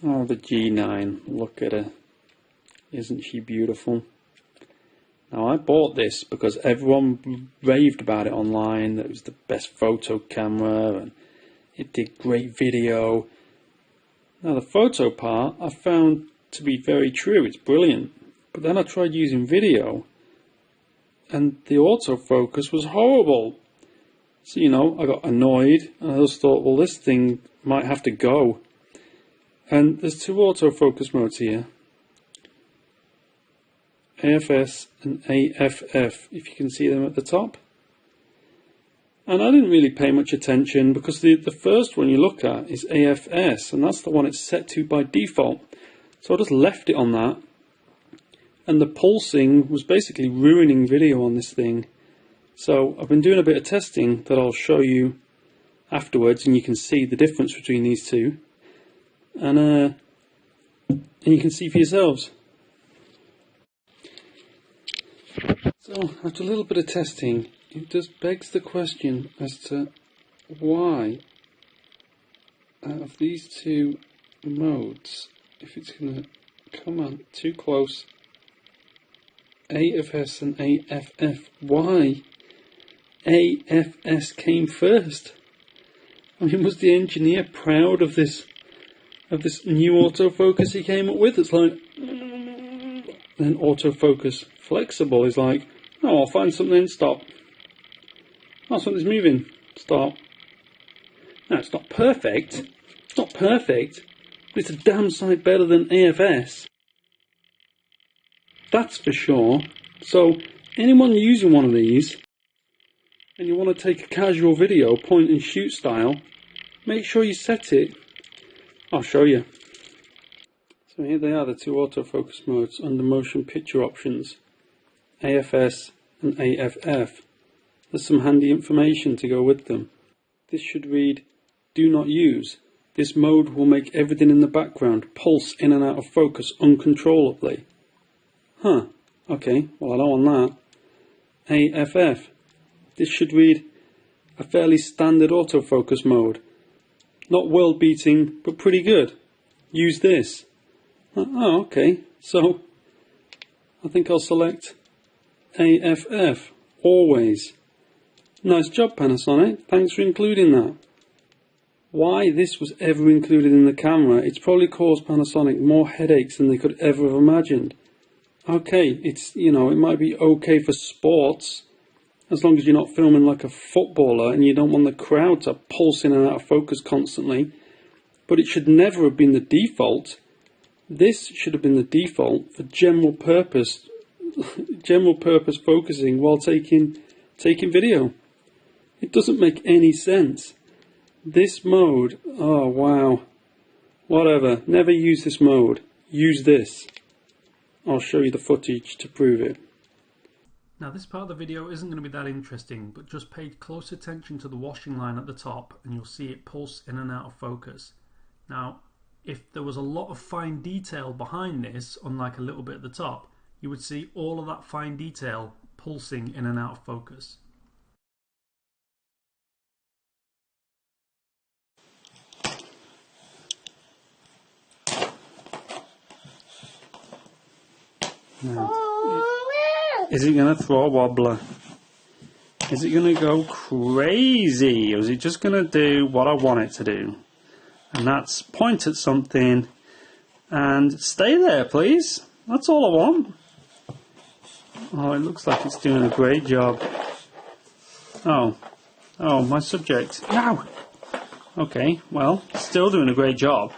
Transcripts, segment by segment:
Oh, the G9, look at her. Isn't she beautiful? Now, I bought this because everyone raved about it online, that it was the best photo camera and it did great video. Now, the photo part I found to be very true, it's brilliant. But then I tried using video and the autofocus was horrible. So, you know, I got annoyed and I just thought, well, this thing might have to go. And there's two autofocus modes here. AFS and AFF, if you can see them at the top. And I didn't really pay much attention because the first one you look at is AFS, and that's the one it's set to by default. So I just left it on that, and the pulsing was basically ruining video on this thing. So I've been doing a bit of testing that I'll show you afterwards, and you can see the difference between these two, and you can see for yourselves. So after a little bit of testing, it just begs the question as to why out of these two modes, if it's going to come on too close, AFS and AFF, why AFS came first? I mean, was the engineer proud of this new autofocus he came up with? It's like, then autofocus flexible is like, oh, I'll find something, stop. Oh, something's moving, stop. Now, it's not perfect. It's not perfect, but it's a damn sight better than AFS. That's for sure. So, anyone using one of these, and you want to take a casual video, point and shoot style, make sure you set it. I'll show you. So here they are, the two autofocus modes under motion picture options, AFS and AFF. There's some handy information to go with them. This should read, do not use. This mode will make everything in the background pulse in and out of focus uncontrollably. Huh, okay, well I don't want that. AFF. This should read, a fairly standard autofocus mode. Not world beating, but pretty good. Use this. Oh, okay, so I think I'll select AFF, always. Nice job, Panasonic, thanks for including that. Why this was ever included in the camera, it's probably caused Panasonic more headaches than they could ever have imagined. Okay, it's, you know, it might be okay for sports, as long as you're not filming like a footballer and you don't want the crowd to pulse in and out of focus constantly, but it should never have been the default. This should have been the default for general purpose focusing while taking video. It doesn't make any sense. This mode, oh wow, whatever, never use this mode, use this. I'll show you the footage to prove it. Now this part of the video isn't going to be that interesting, but just pay close attention to the washing line at the top and you'll see it pulse in and out of focus. Now, if there was a lot of fine detail behind this, unlike a little bit at the top, you would see all of that fine detail pulsing in and out of focus. Now, is it going to throw a wobbler? Is it going to go crazy? Or is it just going to do what I want it to do? And that's point at something and stay there, please. That's all I want. Oh, it looks like it's doing a great job. Oh, my subject. Ow! Okay, well, still doing a great job.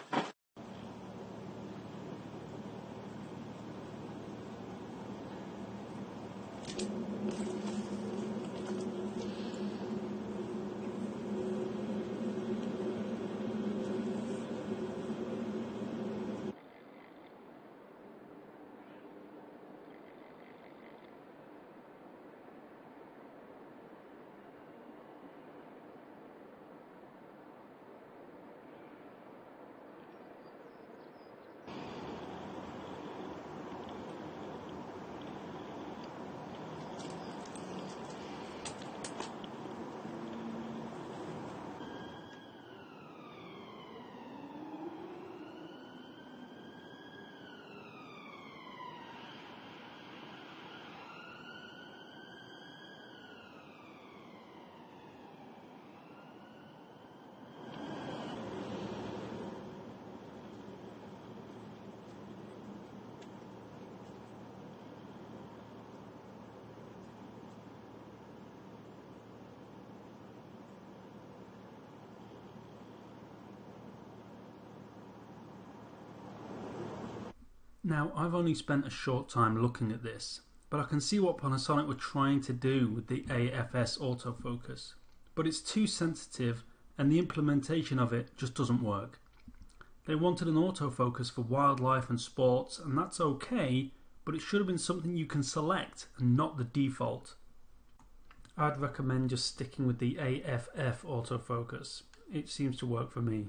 Now, I've only spent a short time looking at this, but I can see what Panasonic were trying to do with the AFS autofocus. But it's too sensitive and the implementation of it just doesn't work. They wanted an autofocus for wildlife and sports, and that's okay, but it should have been something you can select and not the default. I'd recommend just sticking with the AFF autofocus. It seems to work for me.